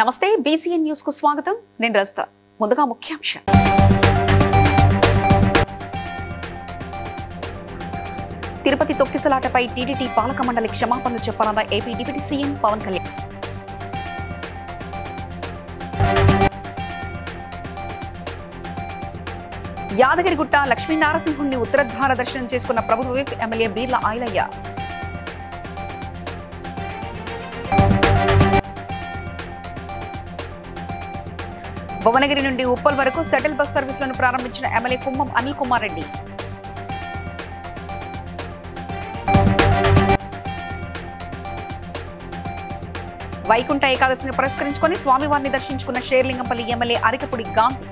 నమస్తే BCN news కు స్వాగతం నేను రస్తా ముందుగా ముఖ్యాంశం తిరుపతి తొక్కిసలాటపై టీడీటీ పాలక మండలి క్షమాపణలు చెప్పాలన్న AP deputy CM Pawan Kalyan Yadagirigutta లక్ష్మీనారసింహుణ్ణి ఉత్తరద్వార దర్శనం చేసుకున్న ప్రభుత్వ విప్ ఎమ్మెల్యే బీర్ల ఆయలయ్య భువనగిరి నుండి ఉప్పల్ వరకు షటిల్ బస్ సర్వీసులను ప్రారంభించిన ఎమ్మెల్యే కుమ్మం అనిల్ కుమార్ రెడ్డి వైకుంఠ ఏకాదశిని పురస్కరించుకొని స్వామివారిని దర్శించుకున్న షేర్లింగంపల్లి ఎమ్మెల్యే అరికపుడి గాంధీ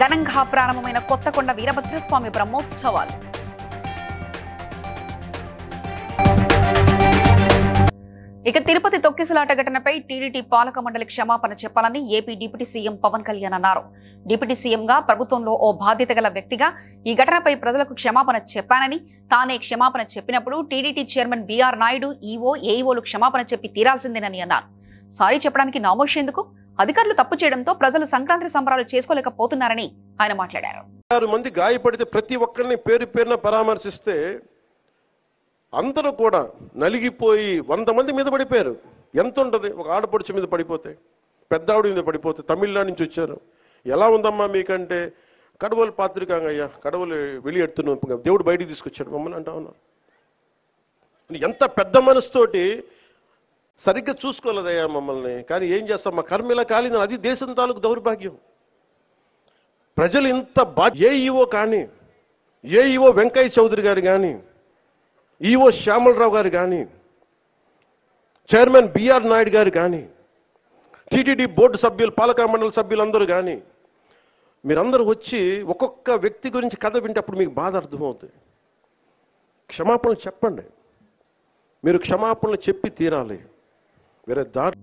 ఘనంగా ప్రారంభమైన కొత్తకొండ వీరభద్రస్వామి బ్రహ్మోత్సవాలు ఇక తిరుపతి తొక్కిసలాట ఘటనపై టీడీటీ పాలక మండలి క్షమాపణ చెప్పాలని AP deputy CM Pawan Kalyan అన్నారు. డిప్యూటీ సీఎంగా ప్రభుత్వంలో ఓ బాధ్యత గల వ్యక్తిగా ఈ ఘటనపై ప్రజలకు క్షమాపణ చెప్పానని, తానే క్షమాపణ చెప్పినప్పుడు TDT chairman BR Naidu, EO, ఏఈఓలు క్షమాపణ చెప్పి తీరాల్సిందేనని అన్నారు. సారీ చెప్పడానికి నామోషేందుకు? అధికారులు తప్పు చేయడంతో ప్రజలు సంక్రాంతి సంబరాలు చేసుకోలేకపోతున్నారని ఆయన మాట్లాడారు. 6 మంది గాయపడితే ప్రతి ఒక్కరిని పేరు పేరున పరామర్శిస్తే అందరూ కూడా నలిగిపోయి 100 మంది మీద పడిపోయారు. ఎంత ఉంటుంది ఒక ఆడపడుచు మీద పడిపోతే, పెద్ద ఆవిడ మీద పడిపోతే, తమిళనాడు నుంచి వచ్చారు. ఎలా ఉందమ్మా మీకంటే, కడవలు పాత్రికాంగ అయ్యా, కడవలు వెళ్ళి దేవుడు బయటికి తీసుకొచ్చాడు మమ్మల్ని అంటా ఉన్నా. ఎంత పెద్ద మనసుతోటి సరిగ్గా చూసుకోలేదయ్యా మమ్మల్ని. కానీ ఏం చేస్తాం, మా కర్మ ఇలా కాలింది. అది దేశం తాలూకు దౌర్భాగ్యం. ప్రజలు ఇంత ఏఈఓ కానీ, ఏఈఓ వెంకయ్య చౌదరి గారు కానీ, ఈవో శ్యామలరావు గారు కానీ, చైర్మన్ బీఆర్ నాయుడు గారు కానీ, టీటీడీ బోర్డు సభ్యులు, పాలక మండలి సభ్యులందరూ కానీ, మీరందరూ వచ్చి ఒక్కొక్క వ్యక్తి గురించి కథ వింటే అప్పుడు మీకు బాధ అర్థమవుతుంది. క్షమాపణలు చెప్పండి. మీరు క్షమాపణలు చెప్పి తీరాలి. వేరే దారి.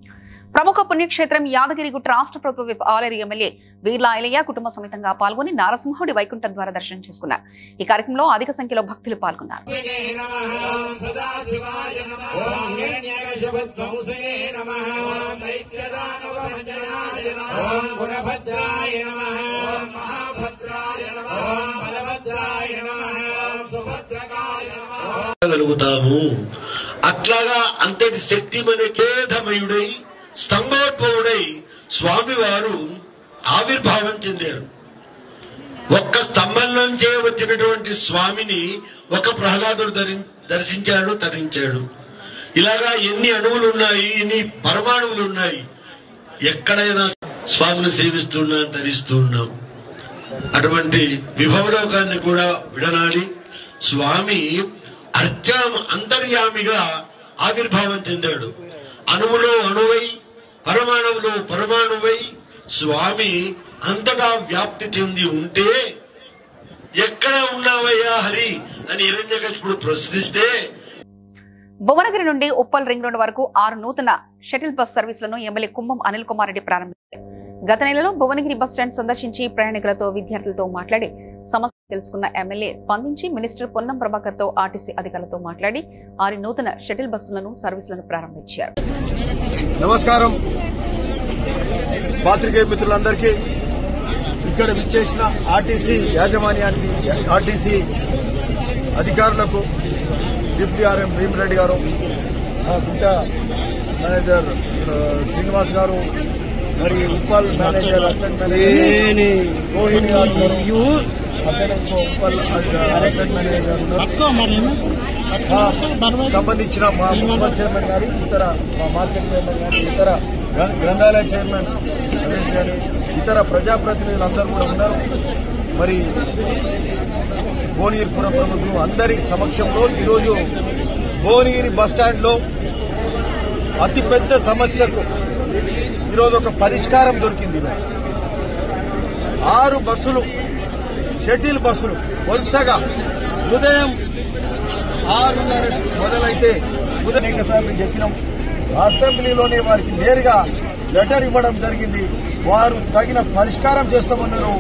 ప్రముఖ పుణ్యక్షేత్రం యాదగిరిగుట్ట రాష్ట్ర ప్రభుత్వ విప్ ఆలేరు ఎమ్మెల్యే బీర్ల ఆయలయ్య కుటుంబ సమేతంగా పాల్గొని నారసింహుడి వైకుంఠ ద్వార దర్శనం చేసుకున్నారు. ఈ కార్యక్రమంలో అధిక సంఖ్యలో భక్తులు పాల్గొన్నారు. అట్లాగా అంతటి శక్తిమనకేధమయుడై స్తంభోద్భవుడై స్వామివారు ఆవిర్భావం చెందారు. ఒక్క స్తంభం నుంచే వచ్చినటువంటి స్వామిని ఒక ప్రహ్లాదుడు దర్శించాడు, తరించాడు. ఇలాగా ఎన్ని అణువులు ఉన్నాయి, ఎన్ని పరమాణువులు ఉన్నాయి. ఎక్కడైనా స్వామిని సేవిస్తున్నాం, తరిస్తున్నాం. అటువంటి విభవలోకాన్ని కూడా విడనాడి స్వామి అంతర్యామిగా ఆవిర్భావం చెందాడు. అణువులో అణువై, పరమాణువులో పరమాణువై స్వామి అంతటా వ్యాప్తి చెంది ఉంటే, ఎక్కడ ఉన్నావయ్యా హరి అని హిరణ్యకశిపుడు ప్రశ్నిస్తే, భువనగిరి నుండి ఉప్పల్ రింగ్ రోడ్ వరకు 6 నూతన షటిల్ బస్ సర్వీసులను ఎమ్మెల్యే కుమ్మం అనిల్ కుమార్ రెడ్డి ప్రారంభించారు. గత నెలలో భువనగిరి బస్ స్టాండ్ సందర్శించి ప్రయాణికులతో, విద్యార్థులతో మాట్లాడి సమస్య తెలుసుకున్న ఎమ్మెల్యే స్పందించి మినిస్టర్ పొన్నం ప్రభాకర్ తో, ఆర్టీసీ అధికారులతో మాట్లాడి 6 నూతన షటిల్ బస్సులను సర్వీసులను ప్రారంభించారు. నమస్కారం పాత్రికేయ మిత్రులందరికీ, ఇక్కడ విచ్చేసిన ఆర్టీసీ యాజమాన్యానికి, ఆర్టీసీ అధికారులకు, డిప్యూటీ ఆర్ఎం భీమరెడ్డి గారు, గుంట మేనేజర్ శ్రీనివాస్ గారు, మరి Uppal manager, assistant manager Rohini గారు, ఉప్పల్ అసిస్టెంట్ మేనేజర్ సంబంధించిన మా మున్సిపల్ చైర్మన్ గారు, ఇతర మా మార్కెట్ చైర్మన్ గారు, ఇతర గ్రంథాలయ చైర్మన్ రమేష్ గారు, ఇతర ప్రజాప్రతినిధులందరూ కూడా ఉన్నారు. మరి భువనగిరి పుర ప్రముఖులు అందరి సమక్షంలో ఈరోజు భువనగిరి బస్టాండ్లో అతిపెద్ద సమస్యకు ఈరోజు ఒక పరిష్కారం దొరికింది. 6 బస్సులు, షటిల్ బస్సులు వరుసగా ఉదయం 6:30 మొదలైతే, అనేక సార్లు చెప్పినాం, అసెంబ్లీలోనే వారికి నేరుగా లెటర్ ఇవ్వడం జరిగింది. వారు తగిన పరిష్కారం చేస్తామన్నారు.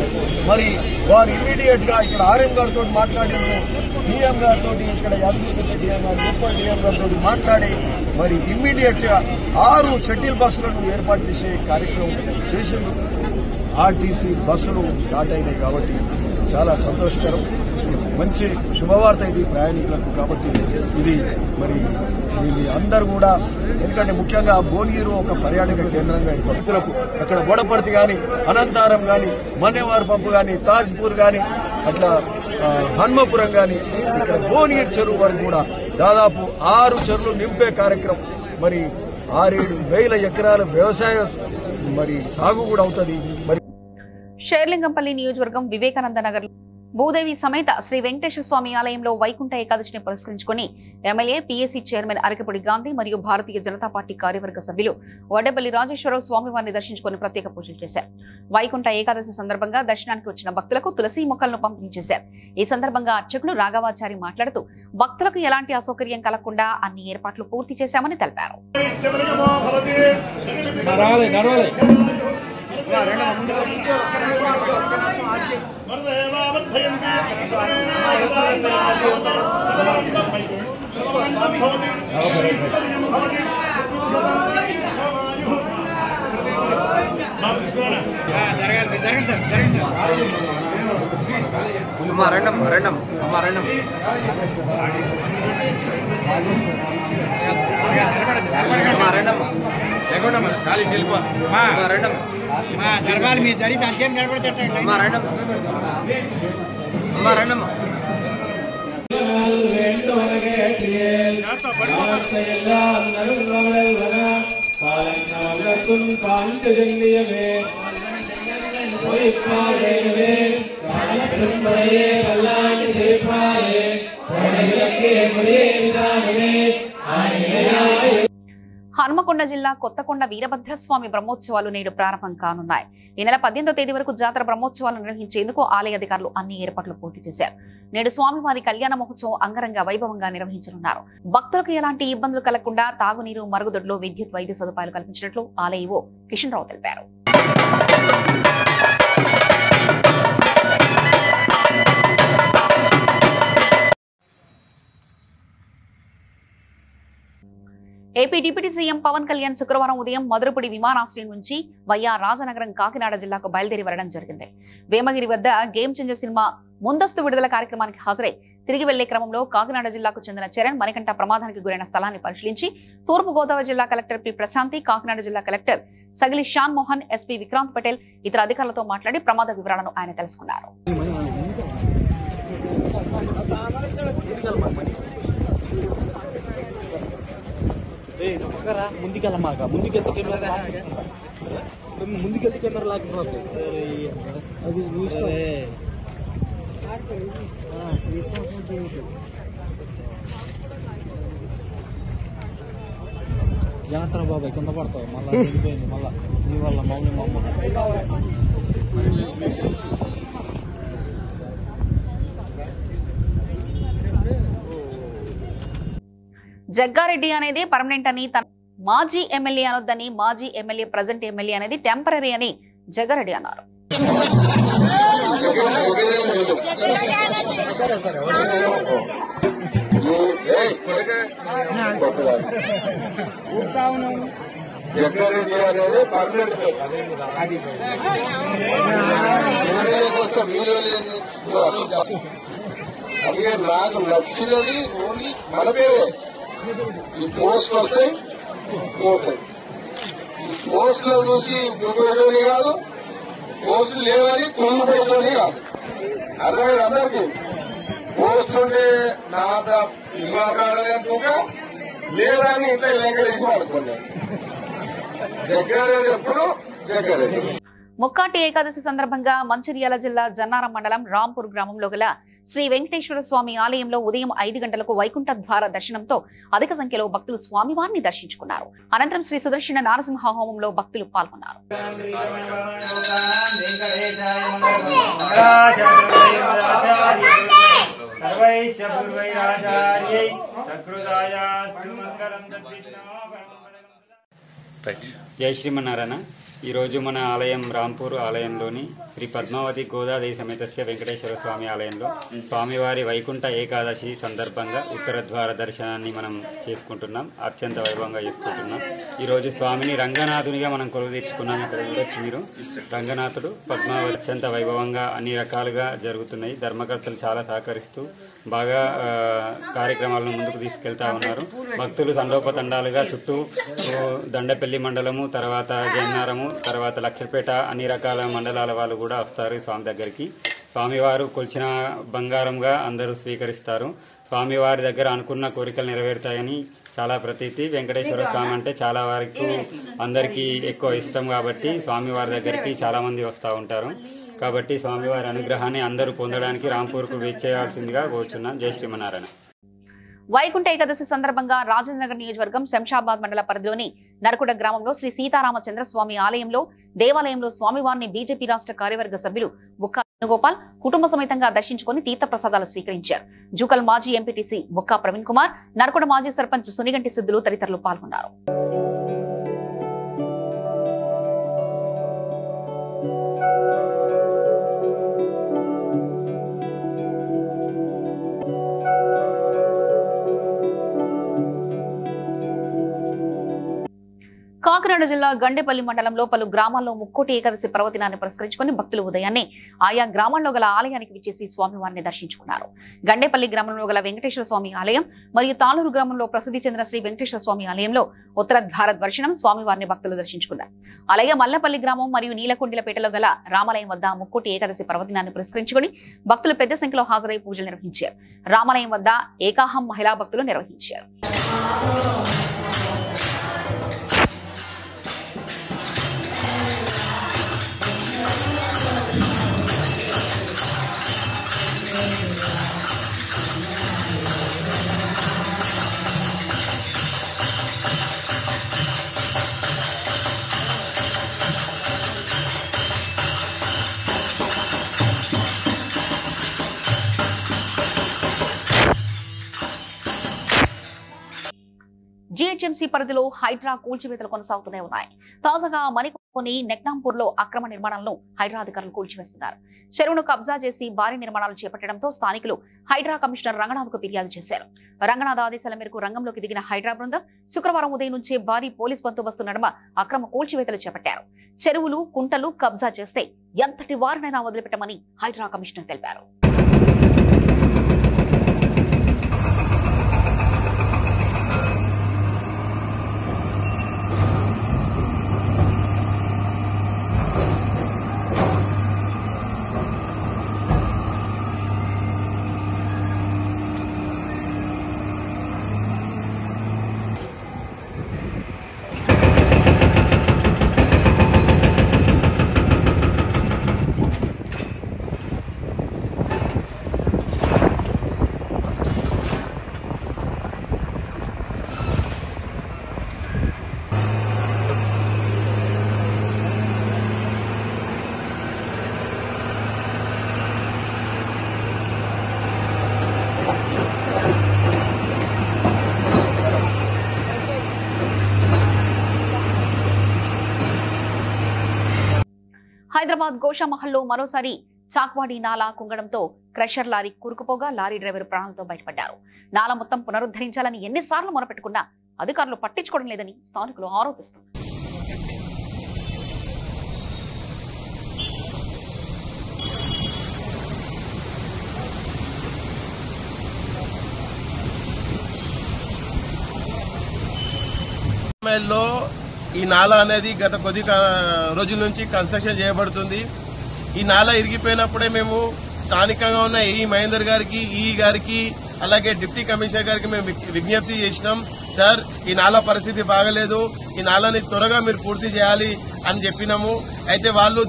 మరి వారు ఇమ్మీడియట్ గా ఇక్కడ ఆర్ఎం గారితో మాట్లాడారు, డిఎం గారితో, ఇక్కడ యాదగిరిగుట్ట డిఎం గారు, ఉప్పల్ డిఎం గారితో మాట్లాడి మరి ఇమ్మీడియట్ గా 6 షటిల్ బస్సులను ఏర్పాటు చేసే కార్యక్రమం చేసింది. ఆర్టీసీ బస్సులు స్టార్ట్ అయినాయి కాబట్టి చాలా సంతోషకరం, మంచి శుభవార్త ఇది ప్రయాణికులకు. కాబట్టి ఇది మరి దీన్ని అందరూ కూడా, ఎందుకంటే ముఖ్యంగా భువనగిరి ఒక పర్యాటక కేంద్రంగా భక్తులకు అక్కడ బోడపర్తి కానీ, అనంతారం కానీ, మన్నేవారి పంపు కానీ, తాజ్పూర్ కానీ, అట్లా హన్మపురం కానీ, ఇక్కడ భువనగిరి చెరువు వరకు కూడా దాదాపు 6 చెరువులు నింపే కార్యక్రమం. మరి 6-7 వేల ఎకరాల వ్యవసాయ మరి సాగు కూడా అవుతుంది. మరి షేర్లింగంపల్లి నియోజకవర్గం వివేకానంద నగర్ భూదేవి సమేత శ్రీ వెంకటేశ్వర స్వామి ఆలయంలో వైకుంఠ ఏకాదశిని పురస్కరించుకుని MLA PAC chairman Arekapudi Gandhi మరియు భారతీయ జనతా పార్టీ కార్యవర్గ సభ్యులు వడ్డేపల్లి రాజేశ్వరరావు స్వామివారిని దర్శించుకుని ప్రత్యేక పూజలు చేశారు. వైకుంఠ ఏకాదశి సందర్భంగా దర్శనానికి వచ్చిన భక్తులకు తులసి మొక్కలను పంపిణీ చేశారు. ఈ సందర్భంగా అర్చకులు రాఘవాచారి మాట్లాడుతూ భక్తులకు ఎలాంటి అసౌకర్యం కలగకుండా అన్ని ఏర్పాట్లు పూర్తి చేశామని తెలిపారు. ఖాళీ శిల్ప గర్భాలు మీ జడి దానికేం నిలబడతామ్మా రండమ్మా. హనుమకొండ జిల్లా కొత్తకొండ వీరభద్రస్వామి బ్రహ్మోత్సవాలు నేడు ప్రారంభం కానున్నాయి. ఈ నెల 18వ తేదీ వరకు జాతర బ్రహ్మోత్సవాలు నిర్వహించేందుకు ఆలయ అధికారులు అన్ని ఏర్పాట్లు పూర్తి చేశారు. నేడు స్వామివారి కళ్యాణ మహోత్సవం అంగరంగ వైభవంగా నిర్వహించనున్నారు. భక్తులకు ఎలాంటి ఇబ్బందులు కలగకుండా తాగునీరు, మరుగుదొడ్లు, విద్యుత్, వైద్య సదుపాయాలు కల్పించినట్లు ఆలయ ఈవో కిషన్ రావు తెలిపారు. AP deputy CM Pawan Kalyan శుక్రవారం ఉదయం మధురపుడి విమానాశ్రయం నుంచి వయ్యా రాజనగరం కాకినాడ జిల్లాకు బయలుదేరి వెళ్లడం జరిగింది. వేమగిరి వద్ద గేమ్ చేంజర్ సినిమా ముందస్తు విడుదల కార్యక్రమానికి హాజరై తిరిగి వెళ్లే క్రమంలో కాకినాడ జిల్లాకు చెందిన చరణ్ మణికంఠ ప్రమాదానికి గురైన స్థలాన్ని పరిశీలించి తూర్పు గోదావరి జిల్లా కలెక్టర్ పి ప్రశాంతి, కాకినాడ జిల్లా కలెక్టర్ సగిలి షాన్ మోహన్, ఎస్పీ విక్రాంత్ పటేల్ ఇతర అధికారులతో మాట్లాడి ప్రమాద వివరాలను ఆయన తెలుసుకున్నారు. ముందుకెళ్ళమాక ముందుకెళ్తే కెమెరా లాక్కపోతే అది జాగ్రత్త బాబాయ్, కింద పడతావు మళ్ళీ వెళ్ళిపోయింది. మళ్ళా నీ వల్ల మమ్మల్ని జగ్గారెడ్డి అనేది పర్మనెంట్ అని, తన మాజీ ఎమ్మెల్యే అనొద్దని, మాజీ ఎమ్మెల్యే ప్రజెంట్ ఎమ్మెల్యే అనేది టెంపరీ అని జగ్గారెడ్డి అన్నారు. జగ్గారెడ్డి అనేది పర్మనెంట్ అందుకే నాకు నచ్చినది ఓన్లీ మన పేరే. ఈ పోస్ట్ వస్తాయి పోతాయి. ఈ పోస్టులో చూసి గుర్తుపెట్టని కాదు, పోస్టులు లేవని కుళ్ళుపెట్టని కాదు. అర్థమైంది అందరికీ. పోస్ట్ ఉంటే నా ఇవ్వకాడగా లేదని ఇంట్లో లేఖలేసి వాడుకున్నాను. జగ్గారెడ్డి ఎప్పుడు జగ్గారెడ్డి. ముక్కాటి ఏకాదశి సందర్భంగా మంచిర్యాల జిల్లా జన్నారం మండలం రాంపూర్ గ్రామంలో గల శ్రీ వెంకటేశ్వర స్వామి ఆలయంలో ఉదయం 5 గంటలకు వైకుంఠ ద్వార దర్శనంతో అధిక సంఖ్యలో భక్తులు స్వామివారిని దర్శించుకున్నారు. అనంతరం శ్రీ సుదర్శన నారసింహ హోమంలో భక్తులు పాల్గొన్నారు. జై శ్రీమన్నారాయణ. ఈరోజు మన ఆలయం రాంపూర్ ఆలయంలోని శ్రీ పద్మావతి గోదాదేవి సమేతస్య వెంకటేశ్వర స్వామి ఆలయంలో స్వామివారి వైకుంఠ ఏకాదశి సందర్భంగా ఉత్తర ద్వార దర్శనాన్ని మనం చేసుకుంటున్నాం. అత్యంత వైభవంగా చేసుకుంటున్నాం. ఈరోజు స్వామిని రంగనాథునిగా మనం కొలువు తీర్చుకున్నాం. ఇక్కడ చూడొచ్చు మీరు. రంగనాథుడు పద్మావతి అత్యంత వైభవంగా అన్ని రకాలుగా జరుగుతున్నాయి. ధర్మకర్తలు చాలా సహకరిస్తూ బాగా కార్యక్రమాలను ముందుకు తీసుకెళ్తా ఉన్నారు. భక్తులు తండోపతండాలుగా చుట్టూ దండపల్లి మండలము, తర్వాత జయనారము, తర్వాత లక్షపేట అన్ని రకాల మండలాల వాళ్ళు కూడా వస్తారు స్వామి దగ్గరికి. స్వామివారు కొలిచిన బంగారంగా అందరూ స్వీకరిస్తారు. స్వామివారి దగ్గర అనుకున్న కోరికలు నెరవేరుతాయని చాలా ప్రతీతి. వెంకటేశ్వర స్వామి అంటే చాలా వారికి అందరికీ ఎక్కువ ఇష్టం కాబట్టి స్వామివారి దగ్గరికి చాలా మంది వస్తూ ఉంటారు. కాబట్టి స్వామివారి అనుగ్రహాన్ని అందరూ పొందడానికి రాంపూర్కు వేచేయాల్సిందిగా కోరుచున్నాం. జై శ్రీమన్నారాయణ. వైకుంఠ ఏకాదశి సందర్భంగా రాజేంద్రనగర్ నియోజకవర్గం శంషాబాద్ మండల పరిధిలోని నరకుడ గ్రామంలో శ్రీ సీతారామచంద్రస్వామి ఆలయంలో దేవాలయంలో స్వామివారిని బీజేపీ రాష్ట్ర కార్యవర్గ సభ్యులు బుక్కా వేణుగోపాల్ కుటుంబ సమేతంగా దర్శించుకుని తీర్థ ప్రసాదాలు స్వీకరించారు. జూకల్ మాజీ ఎంపీటీసీ బుక్కా ప్రవీణ్ కుమార్, నరకుడ మాజీ సర్పంచ్ సునిగంటి సిద్ధులు తదితరులు పాల్గొన్నారు. కాకినాడ జిల్లా గండేపల్లి మండలంలో పలు గ్రామాల్లో ముక్కోటి ఏకాదశి పర్వదినాన్ని పురస్కరించుకుని భక్తులు ఉదయాన్నే ఆయా గ్రామాల్లో గల ఆలయానికి విచ్చేసి స్వామివారిని దర్శించుకున్నారు. గండేపల్లి గ్రామంలో గల వెంకటేశ్వర స్వామి ఆలయం మరియు తాళూరు గ్రామంలో ప్రసిద్ధి చెందిన శ్రీ వెంకటేశ్వర స్వామి ఆలయంలో ఉత్తర ద్వార దర్శనం స్వామివారిని భక్తులు దర్శించుకున్నారు. అలాగే మల్లపల్లి గ్రామం మరియు నీలకొండిలపేటలో గల రామాలయం వద్ద ముక్కోటి ఏకాదశి పర్వదినాన్ని పురస్కరించుకుని భక్తులు పెద్ద సంఖ్యలో హాజరై పూజలు నిర్వహించారు. రామాలయం వద్ద ఏకాహం మహిళా భక్తులు నిర్వహించారు. జీహెచ్ఎంసీ పరిధిలో హైడ్రా కూల్చివేతలు కొనసాగుతూనే ఉన్నాయి. తాజాగా మణికొండలోని నెక్నాంపూర్లో అక్రమ నిర్మాణాలను హైడ్రా అధికారులు కూల్చివేస్తున్నారు. చెరువును కబ్జా చేసి భారీ నిర్మాణాలు చేపట్టడంతో స్థానికులు హైడ్రా కమిషనర్ రంగనాథ్కు ఫిర్యాదు చేశారు. రంగనాథ్ ఆదేశాల మేరకు రంగంలోకి దిగిన హైడ్రా బృందం శుక్రవారం ఉదయం నుంచే భారీ పోలీస్ బందోబస్తు నడుమ అక్రమ కూల్చివేతలు చేపట్టారు. చెరువులు, కుంటలు కబ్జా చేస్తే ఎంతటి వారినైనా వదిలిపెట్టమని హైడ్రా కమిషనర్ తెలిపారు. హైదరాబాద్ గోషామహల్లో మరోసారి చాక్వాడి నాలా కుంగడంతో క్రషర్ లారీ కూరుకుపోగా లారీ డ్రైవర్ ప్రాణాలతో బయటపడ్డారు. నాలా మొత్తం పునరుద్ధరించాలని ఎన్నిసార్లు మొరపెట్టుకున్నా అధికారులు పట్టించుకోవడం లేదని స్థానికులు ఆరోపిస్తున్నారు. ఈ నాలా అనేది గత కొద్ది రోజుల నుంచి కన్స్ట్రక్షన్ చేయబడుతుంది. ఈ నాలా ఇరిగిపోయినప్పుడే మేము స్థానికంగా ఉన్న ఈ మహేందర్ గారికి, ఈ గారికి, అలాగే డిప్యూటీ కమిషనర్ గారికి మేము విజ్ఞప్తి చేసినాం. సార్, ఈ నాలా పరిస్థితి బాగలేదు, ఈ నాలాని త్వరగా మీరు పూర్తి చేయాలి అని చెప్పినాము. అయితే వాళ్ళు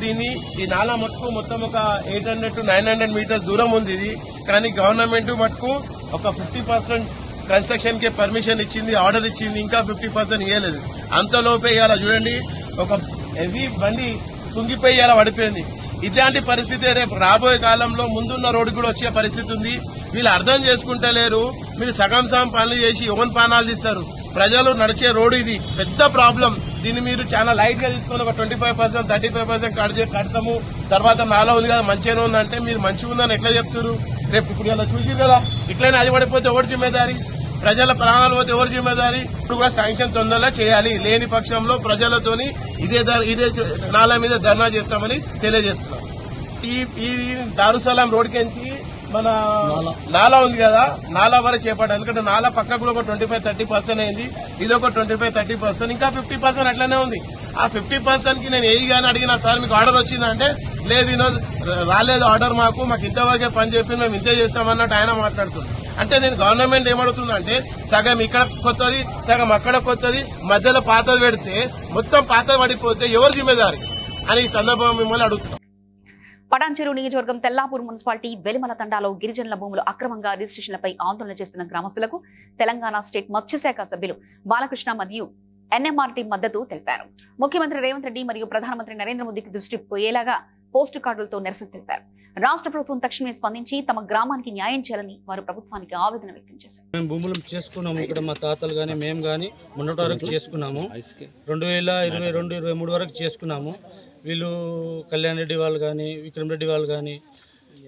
ఈ నాలా మటుకు మొత్తం ఒక 800 to 900 మీటర్స్ దూరం ఉంది ఇది. కానీ గవర్నమెంట్ మటుకు ఒక 50% కన్స్ట్రక్షన్ కి పర్మిషన్ ఇచ్చింది, ఆర్డర్ ఇచ్చింది, ఇంకా 50% ఇవ్వలేదు. అంతలోపే ఇవాళ చూడండి ఒక హెవీ బండి కుంగిపోయి ఇలా పడిపోయింది. ఇలాంటి పరిస్థితి రేపు రాబోయే కాలంలో ముందున్న రోడ్డు కూడా వచ్చే పరిస్థితి ఉంది. వీళ్ళు అర్థం చేసుకుంటలేరు. మీరు సగం పనులు చేసి ఓన్ పానాలు తీస్తారు. ప్రజలు నడిచే రోడ్డు ఇది పెద్ద ప్రాబ్లం. దీన్ని మీరు చాలా లైట్ గా తీసుకొని ఒక 25%, 35% కడతాము, తర్వాత నాలో ఉంది కదా మంచిగానే ఉందంటే మీరు మంచిగా ఉందని ఎట్లా చెప్తారు? రేపు ఇప్పుడు ఇలా చూసి కదా ఇట్లనే అది పడిపోతే ఎవరు జిమ్మేదారి? ప్రజల ప్రాణాలు పోతే ఎవరు జిమ్మేదారి? ఇప్పుడు కూడా శాంక్షన్ తొందరగా చేయాలి, లేని పక్షంలో ప్రజలతోని ఇదే నాలా మీద ధర్నా చేస్తామని తెలియజేస్తున్నాం. ఈ దారుసలాం రోడ్కి మన నాలా ఉంది కదా, నాలా వరకు చేపట్టాలి. ఎందుకంటే నాలా పక్కకు కూడా ఒక 25-30% అయింది, ఇది ఒక 25-30%, ఇంకా 50% అట్లనే ఉంది. ఆ 50% కి నేను ఏఈగానే అడిగినా, సార్ మీకు ఆర్డర్ వచ్చిందంటే లేదు వినోద్ రాలేదు ఆర్డర్, మాకు ఇంతవరకే పని చెప్పి మేము ఇంతే చేస్తామన్నట్టు ఆయన మాట్లాడుతుంది. అంటే నేను గవర్నమెంట్ ఏమడుతుందంటే సగం ఇక్కడ కొత్తది, సగం అక్కడ కొత్తది, మధ్యలో పాతది పెడితే మొత్తం పాతది పడిపోతే ఎవరు జిమ్మేదారి అని ఈ సందర్భంగా మిమ్మల్ని అడుగుతున్నాం. పటాన్చెరు నియోజకవర్గం తెల్లాపూర్ మున్సిపాలిటీ వెలిమల తండాలో గిరిజనుల భూములు అక్రమంగా రిజిస్ట్రేషన్లపై ఆందోళన చేస్తున్న గ్రామస్తులకు తెలంగాణ స్టేట్ మత్స్యశాఖ సభ్యులు బాలకృష్ణ మరియు ఎన్ఎంఆర్టీ మద్దతు తెలిపారు. ముఖ్యమంత్రి రేవంత్ రెడ్డి మరియు ప్రధానమంత్రి నరేంద్ర మోదీకి దృష్టి పోయేలాగా పోస్టు కార్డులతో నిరసన తెలిపారు. రాష్ట్ర ప్రభుత్వం తక్షణమే స్పందించి తమ గ్రామానికి న్యాయం చేయాలని వారు ప్రభుత్వానికి ఆవేదన వ్యక్తం చేశారు. మేము భూములు చేసుకున్నాము, ఇక్కడ మా తాతలు కానీ మేము కానీ మొన్నటి వరకు చేసుకున్నాము. 2022-23 వరకు చేసుకున్నాము. వీళ్ళు కళ్యాణ్ రెడ్డి వాళ్ళు కానీ, విక్రమ్ రెడ్డి వాళ్ళు కానీ,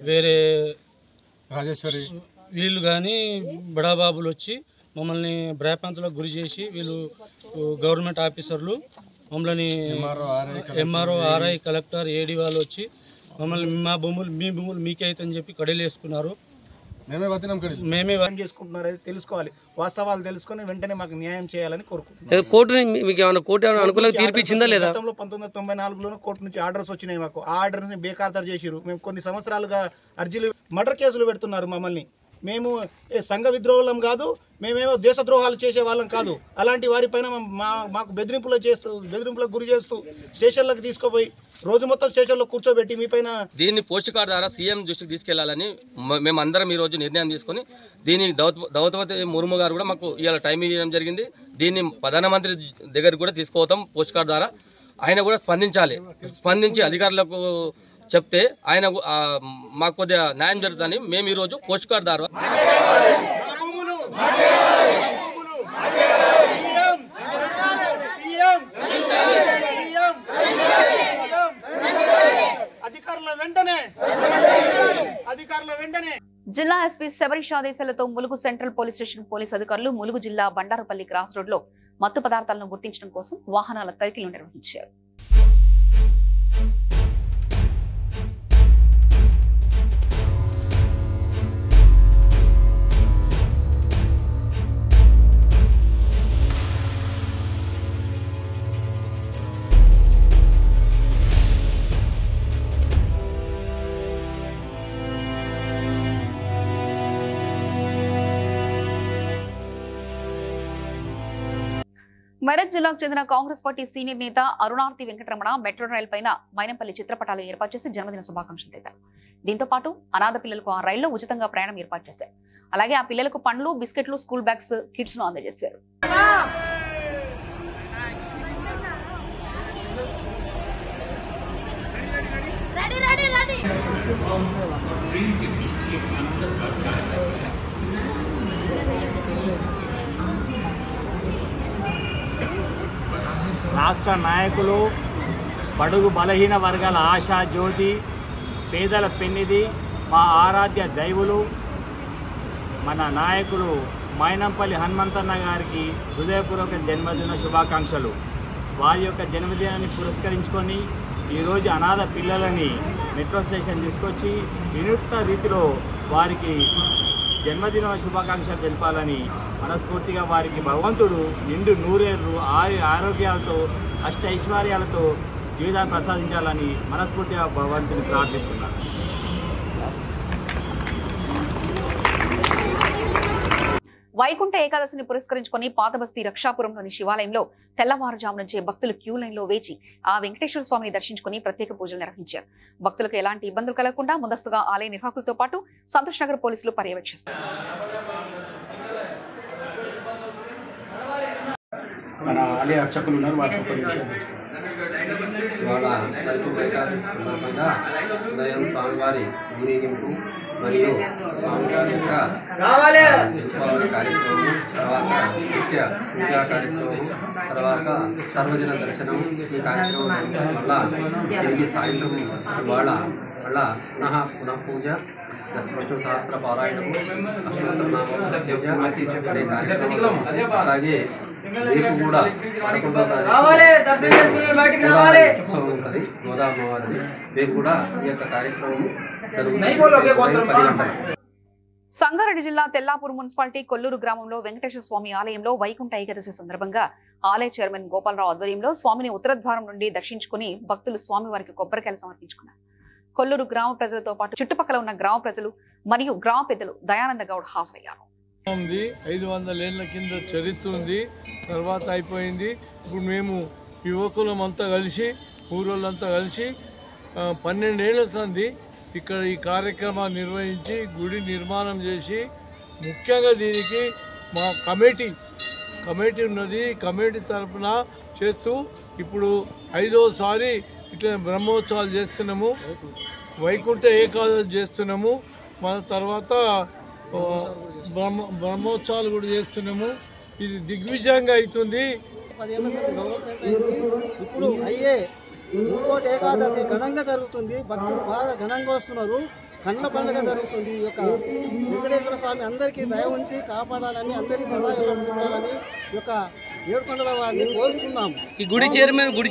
వేరే రాజేశ్వరి వీళ్ళు కానీ బడాబాబులు వచ్చి మమ్మల్ని భయప్రాంతాలకు గురి చేసి, వీళ్ళు గవర్నమెంట్ ఆఫీసర్లు మమ్మల్ని ఎంఆర్ఓ, ఆర్ఐ, కలెక్టర్, ఏడీ వాళ్ళు వచ్చి మమ్మల్ని మీ భూములు మీకే అవుతుందని చెప్పి కడలు వేసుకున్నారు. మేమే చేసుకుంటున్నారు. అది తెలుసుకోవాలి, వాస్తవాలు తెలుసుకొని వెంటనే మాకు న్యాయం చేయాలని కోరుకుంటున్నాం. కోర్టు అనుకూలంగా తీర్పు ఇచ్చిందా లేదా? 1994లో కోర్టు నుంచి ఆర్డర్స్ వచ్చినాయి మాకు. ఆ ఆర్డర్స్ ని బేఖాతరు చేసిరు. మేము కొన్ని సంవత్సరాలుగా అర్జీలు, మర్డర్ కేసులు పెడుతున్నారు మమ్మల్ని. మేము సంఘ విద్రోహులం కాదు, మేమేమో దేశద్రోహాలు చేసే వాళ్ళం కాదు. అలాంటి వారిపైన మాకు బెదిరింపులకు గురి చేస్తూ స్టేషన్లకు తీసుకుపోయి రోజు మొత్తం స్టేషన్లో కూర్చోబెట్టి మీ పైన దీన్ని పోస్ట్ కార్డు ద్వారా సీఎం దృష్టికి తీసుకెళ్లాలని మేమందరం ఈ రోజు నిర్ణయం తీసుకుని దీన్ని ద్రౌపది ముర్ము గారు కూడా మాకు ఇవాళ టైం ఇవ్వడం జరిగింది. దీన్ని ప్రధానమంత్రి దగ్గరికి కూడా తీసుకుపోతాం పోస్ట్ కార్డు ద్వారా. ఆయన కూడా స్పందించి అధికారులకు చెప్తే ఆయన మాకు కొద్దిగా న్యాయం జరుగుతుందని మేము ఈరోజు పోస్ట్ కార్డు ద్వారా జిల్లా ఎస్పీ శబరీష్ ఆదేశాలతో Mulugu central police station police అధికారులు ములుగు జిల్లా బండారుపల్లి క్రాస్ రోడ్ లో మత్తు పదార్థాలను గుర్తించడం కోసం వాహనాల తనిఖీలు నిర్వహించారు. మెదక్ జిల్లాకు చెందిన కాంగ్రెస్ పార్టీ సీనియర్ నేత అరుణార్తి వెంకటరమణ మెట్రో రైల్ పైన మైనంపల్లి చిత్రపటాలు ఏర్పాటు చేసి జన్మదిన శుభాకాంక్షలు తెలిపారు. దీంతో పాటు అనాథ పిల్లలకు ఆ రైల్లో ఉచితంగా ప్రయాణం ఏర్పాటు చేశారు. అలాగే ఆ పిల్లలకు పండ్లు, బిస్కెట్లు, స్కూల్ బ్యాగ్స్, కిట్స్ ను అందజేశారు. రాష్ట్ర నాయకులు, బడుగు బలహీన వర్గాల ఆశా జ్యోతి, పేదల పెన్నిది, మా ఆరాధ్య దైవులు మన నాయకులు మైనంపల్లి హనుమంతన్న గారికి హృదయపూర్వక జన్మదిన శుభాకాంక్షలు. వారి యొక్క జన్మదినాన్ని పురస్కరించుకొని ఈరోజు అనాథ పిల్లలని మెట్రో స్టేషన్ తీసుకొచ్చి వినూత్న రీతిలో వారికి జన్మదిన శుభాకాంక్షలు తెలపాలని మనస్ఫూర్తిగా వారికి భగవంతుడు నిండు నూరేళ్లు ఆరోగ్యాలతో అష్ట ఐశ్వర్యాలతో జీవితాన్ని ప్రసాదించాలని మనస్ఫూర్తిగా భగవంతుని ప్రార్థిస్తున్నాను. వైకుంఠ ఏకాదశిని పురస్కరించుకొని పాతబస్తీ రక్షాపురంలోని శివాలయంలో తెల్లవారుజాము నుంచే భక్తులు క్యూ లైన్ లో వేచి ఆ వెంకటేశ్వర స్వామిని దర్శించుకుని ప్రత్యేక పూజలు నిర్వహించారు. భక్తులకు ఎలాంటి ఇబ్బందులు కలగకుండా ముందస్తుగా ఆలయ నిర్వాహకులతో పాటు సంతోష్ నగర్ పోలీసులు పర్యవేక్షిస్తారు. మన ఆలయ అర్చకులు ఉన్నారు, వారికి ఇవాళ దర్శన ఏకాదశి సందర్భంగా ఉదయం స్వామివారి ఊరేగింపు మరియు స్వామివారి యొక్క కార్యక్రమం, తర్వాత నిత్య పూజా కార్యక్రమం, తర్వాత సర్వజన దర్శనం ఈ కార్యక్రమం వల్ల తిరిగి సాయంత్రం ఇవాళ మళ్ళా పునః పూజ, విష్ణు సహస్ర పారాయణము, అష్టోత్తరనామ పూజ అనే కార్యక్రమాలు. అలాగే రేపు కూడా 11వ తారీఖు ఉత్సవం ఉంటుంది గోదావరి. రేపు కూడా ఈ యొక్క కార్యక్రమం జరుగుతుంది 10 గంటలకు. సంగారెడ్డి జిల్లా తెల్లాపూర్ మున్సిపాలిటీ కొల్లూరు గ్రామంలో వెంకటేశ్వర స్వామి ఆలయంలో వైకుంఠ ఏకాదశి సందర్భంగా ఆలయ చైర్మన్ గోపాలరావు ఆధ్వర్యంలో స్వామిని ఉత్తరద్వారం నుండి దర్శించుకుని భక్తులు స్వామివారికి కొబ్బరికాయలు సమర్పించుకున్నారు. కొల్లూరు గ్రామ ప్రజలతో పాటు చుట్టుపక్కల ఉన్న గ్రామ ప్రజలు మరియు గ్రామ పెద్దలు దయానంద గౌడ్ హాజరయ్యారు. 500 ఏళ్ల కింద చరిత్ర ఉంది, తర్వాత అయిపోయింది. ఇప్పుడు మేము యువకులమంతా కలిసి ఊరోళ్ళంతా కలిసి 12 ఏళ్ల సంది ఇక్కడ ఈ కార్యక్రమాన్ని నిర్వహించి గుడి నిర్మాణం చేసి, ముఖ్యంగా దీనికి మా కమిటీ ఉన్నది. కమిటీ తరఫున చేస్తూ ఇప్పుడు 5వసారి ఇట్లా బ్రహ్మోత్సవాలు చేస్తున్నాము, వైకుంఠ ఏకాదశి చేస్తున్నాము, మన తర్వాత బ్రహ్మోత్సవాలు కూడా చేస్తున్నాము. ఇది దిగ్విజయంగా అవుతుంది. 10 ఏళ్ళ డెవలప్మెంట్ అయింది. ఇప్పుడు అయ్యే ఇంకోటి ఏకాదశి ఘనంగా జరుగుతుంది. భక్తులు బాగా ఘనంగా వస్తున్నారు. కళ్ళ పండుగ జరుగుతుంది. ఈ యొక్క వెంకటేశ్వర స్వామి అందరికీ దయ ఉంచి కాపాడాలని, అందరికీ సదాయంగా ఉంచాలని ఈ యొక్క ఏడుకొండల వారిని కోరుతున్నాము. ఈ గుడి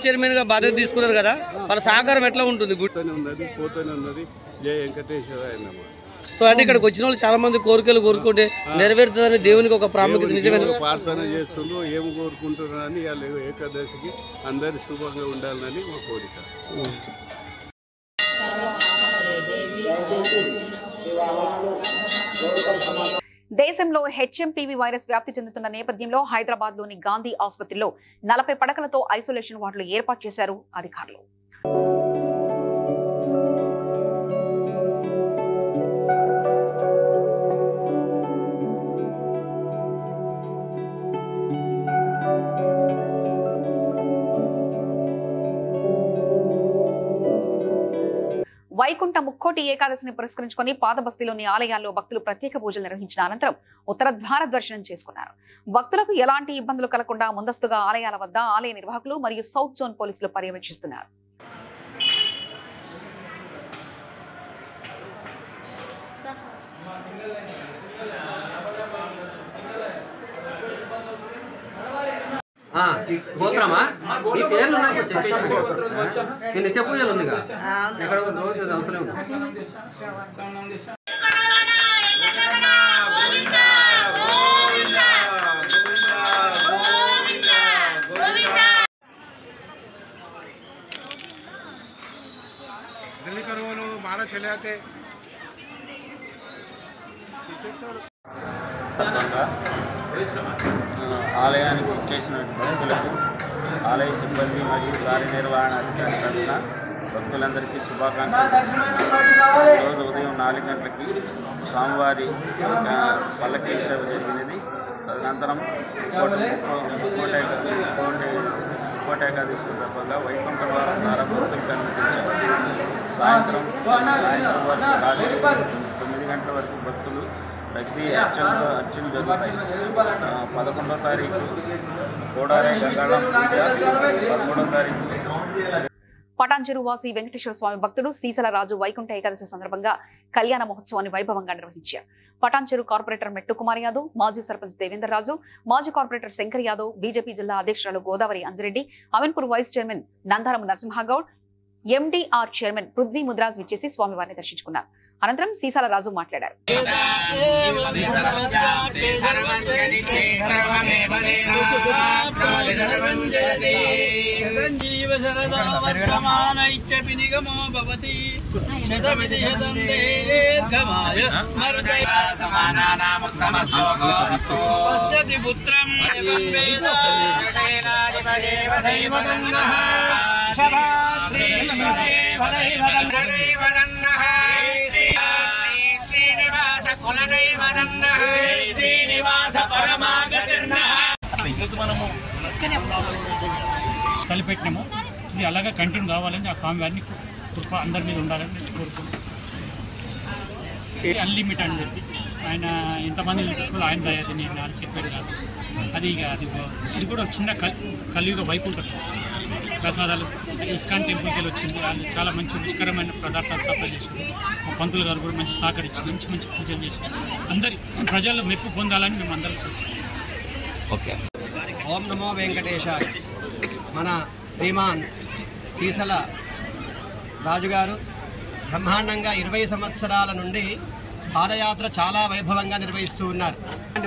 చైర్మన్ గా బాధ్యత తీసుకున్నారు కదా, మన సహకారం ఎట్లా ఉంటుంది? గుడితోనే ఉన్నది, పోతూనే ఉన్నది. జై వెంకటేశ్వర. సో అంటే ఇక్కడికి వచ్చిన వాళ్ళు చాలా మంది కోరికలు కోరుకుంటే నెరవేరుతుందని దేవునికి ఒక ప్రాముఖ్యత నిజమైన ప్రార్థన చేస్తుండ్రు. ఏమి కోరుకుంటున్నారని వాళ్ళు ఏకాదశికి అందరు శుభంగా ఉండాలని మా కోరిక. దేశంలో హెచ్ఎంపీవీ వైరస్ వ్యాప్తి చెందుతున్న నేపథ్యంలో హైదరాబాద్ లోని గాంధీ ఆసుపత్రిలో 40 పడకలతో ఐసోలేషన్ వార్డులు ఏర్పాటు చేశారు అధికారులు. వైకుంఠ ముక్కోటి ఏకాదశిని పురస్కరించుకొని పాతబస్తీలోని ఆలయాల్లో భక్తులు ప్రత్యేక పూజలు నిర్వహించిన అనంతరం ఉత్తరద్వార దర్శనం చేసుకున్నారు. భక్తులకు ఎలాంటి ఇబ్బందులు కలగకుండా ముందస్తుగా ఆలయాల వద్ద ఆలయ నిర్వాహకులు మరియు సౌత్ జోన్ పోలీసులు పర్యవేక్షిస్తున్నారు. గోత్రమా ఈ పేర్లు నాకు చెప్పేసి నిత్య పూజలు ఉందిగా ఎక్కడ రోజు అవసరం ఉంది. ఆలయానికి వచ్చేసిన భక్తులకు ఆలయ సిబ్బంది మరియు కార్యనిర్వహణ అధికారి తరఫున భక్తులందరికీ శుభాకాంక్షలు. రోజు ఉదయం 4 గంటలకి స్వామివారి పల్లకీ సేవ జరిగినది. తదనంతరం కోటేకాదశి సందర్భంగా వైకుంఠ ద్వారా భక్తులకు అనుమతించారు. సాయంత్రం వరకు 9 గంటల వరకు భక్తులు ప్రతి అర్చనలు జరుగుతాయి. 11వ తారీఖు కోడారే గంగాళం పూజ, 13వ తారీఖు. పటాన్చెరు వాసి వెంకటేశ్వర స్వామి భక్తుడు సీసల రాజు వైకుంఠ ఏకాదశి సందర్భంగా కళ్యాణ మహోత్సవాన్ని వైభవంగా నిర్వహించారు. పటాన్చెరు కార్పొరేటర్ మెట్టు కుమార్ యాదవ్, మాజీ సర్పంచ్ దేవేందర్ రాజు, మాజీ కార్పొరేటర్ శంకర్ యాదవ్, బీజేపీ జిల్లా అధ్యక్షురాలు Godavari Anjireddy, Ameenpur vice chairman Nandaram Narasimhagoud, MDR chairman Prithvi Mudraj విచ్చేసి స్వామివారిని దర్శించుకున్నారు. అనంతరం సీసాల రాజు మాట్లాడారు. మనము తలపెట్టినాము. ఇది అలాగే కంటిన్యూ కావాలని ఆ స్వామివారిని కృప అందరి మీద ఉండాలని కోరుకుంటున్నాను. అన్లిమిట్ అని చెప్పి ఆయన ఎంతమంది తెలుసుకోవాలి ఆయన దయ, అది నేను అని చెప్పాడు కాదు. అది ఇది కూడా చిన్న కలియుగ వైకుంఠం ప్రసాదాలు ఇస్కాన్ టెంపుల్కి వెళ్ళి వచ్చింది. వాళ్ళు చాలా మంచి రుచికరమైన పదార్థాలు సప్లై చేశారు. మా పంతులు గారు కూడా మంచి సహకరించి మంచి మంచి పూజలు చేశారు. అందరి ప్రజల్లో మెప్పు పొందాలని మేము అందరం ఓకే. ఓం నమో వెంకటేశాయ. మన శ్రీమాన్ సీసల రాజుగారు బ్రహ్మాండంగా 20 సంవత్సరాల నుండి పాదయాత్ర చాలా వైభవంగా నిర్వహిస్తూ ఉన్నారు.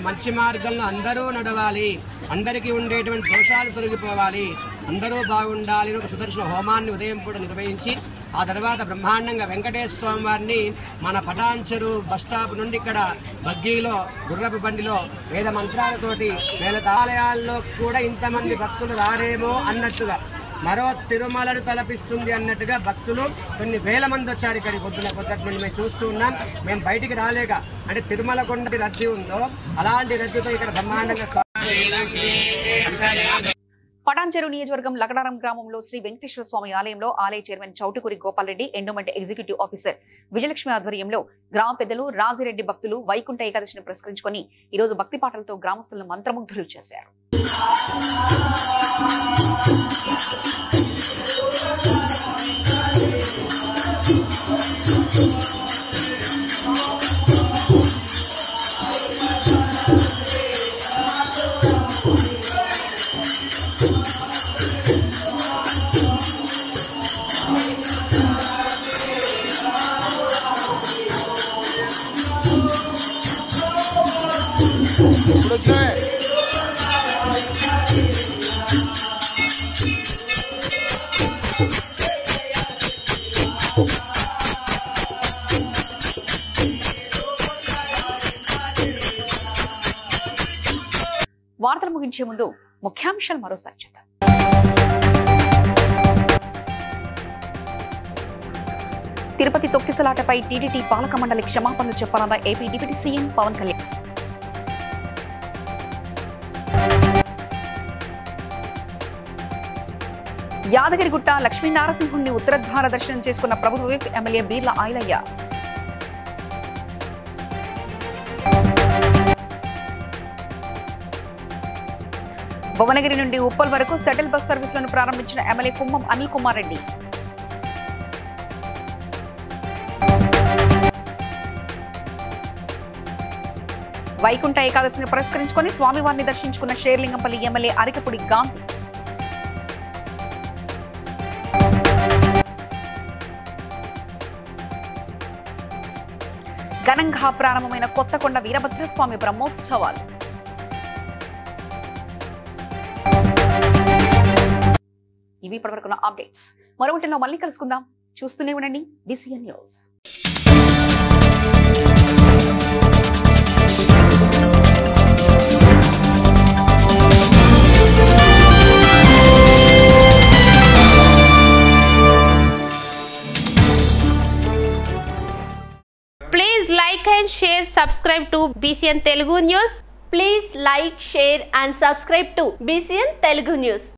మంచి మార్గంలో అందరూ నడవాలి, అందరికీ ఉండేటువంటి దోషాలు తొలగిపోవాలి, అందరూ బాగుండాలి. ఒక సుదర్శన హోమాన్ని ఉదయం పూట నిర్వహించి ఆ తర్వాత బ్రహ్మాండంగా వెంకటేశ్వర స్వామి వారిని మన పటాన్చెరు బస్టాప్ నుండి ఇక్కడ బగ్గీలో గుర్రపు బండిలో వేద మంత్రాలతోటి ఆలయాల్లో కూడా ఇంతమంది భక్తులు రారేమో అన్నట్టుగా మరో తిరుమలను తలపిస్తుంది అన్నట్టుగా భక్తులు కొన్ని వేల మంది వచ్చారు ఇక్కడికి. పొద్దుటి నుండి మేము చూస్తూ ఉన్నాం. మేము బయటికి రాలేక అంటే తిరుమల కొండ రద్దీ ఉందో అలాంటి రద్దీతో ఇక్కడ బ్రహ్మాండంగా. పటాన్చెరు నియోజకవర్గం లగడారం గ్రామంలో శ్రీ వెంకటేశ్వర స్వామి ఆలయంలో ఆలయ chairman Choutukuri Gopal Reddy, endowment executive officer Vijayalakshmi ఆధ్వర్యంలో గ్రామ పెద్దలు, రాజిరెడ్డి భక్తులు వైకుంఠ ఏకాదశిని పురస్కరించుకొని ఈ రోజు భక్తి పాటలతో గ్రామస్తులను మంత్రముగ్ధులు చేశారు. వార్తలు ముగించే ముందు ముఖ్యాంశాలు మరోసారి చూద్దాం. తిరుపతి తొక్కిసలాటపై టీడీటీ పాలక మండలి క్షమాపణలు చెప్పాలన్న AP deputy CM Pawan Kalyan. Yadagirigutta లక్ష్మీనారసింహుణ్ణి ఉత్తరద్వార దర్శనం చేసుకున్న ప్రభుత్వ విప్ ఎమ్మెల్యే బీర్ల ఆయలయ్య. భువనగిరి నుండి ఉప్పల్ వరకు షటిల్ బస్ సర్వీసులను ప్రారంభించిన ఎమ్మెల్యే కుమ్మం అనిల్ కుమార్ రెడ్డి. వైకుంఠ ఏకాదశిని పురస్కరించుకొని స్వామివారిని దర్శించుకున్న షేర్లింగంపల్లి ఎమ్మెల్యే అరికపుడి గాంధీ. ఘనంగా ప్రారంభమైన కొత్తకొండ వీరభద్రస్వామి బ్రహ్మోత్సవాలు. ఇవి ఇప్పటివరకున్న అప్డేట్స్. మరో వాటిలో మళ్ళీ కలుసుకుందాం. చూస్తూనే ఉండండి BCN news. Please like and share, subscribe to BCN Telugu News. Please like, share and subscribe to BCN Telugu News.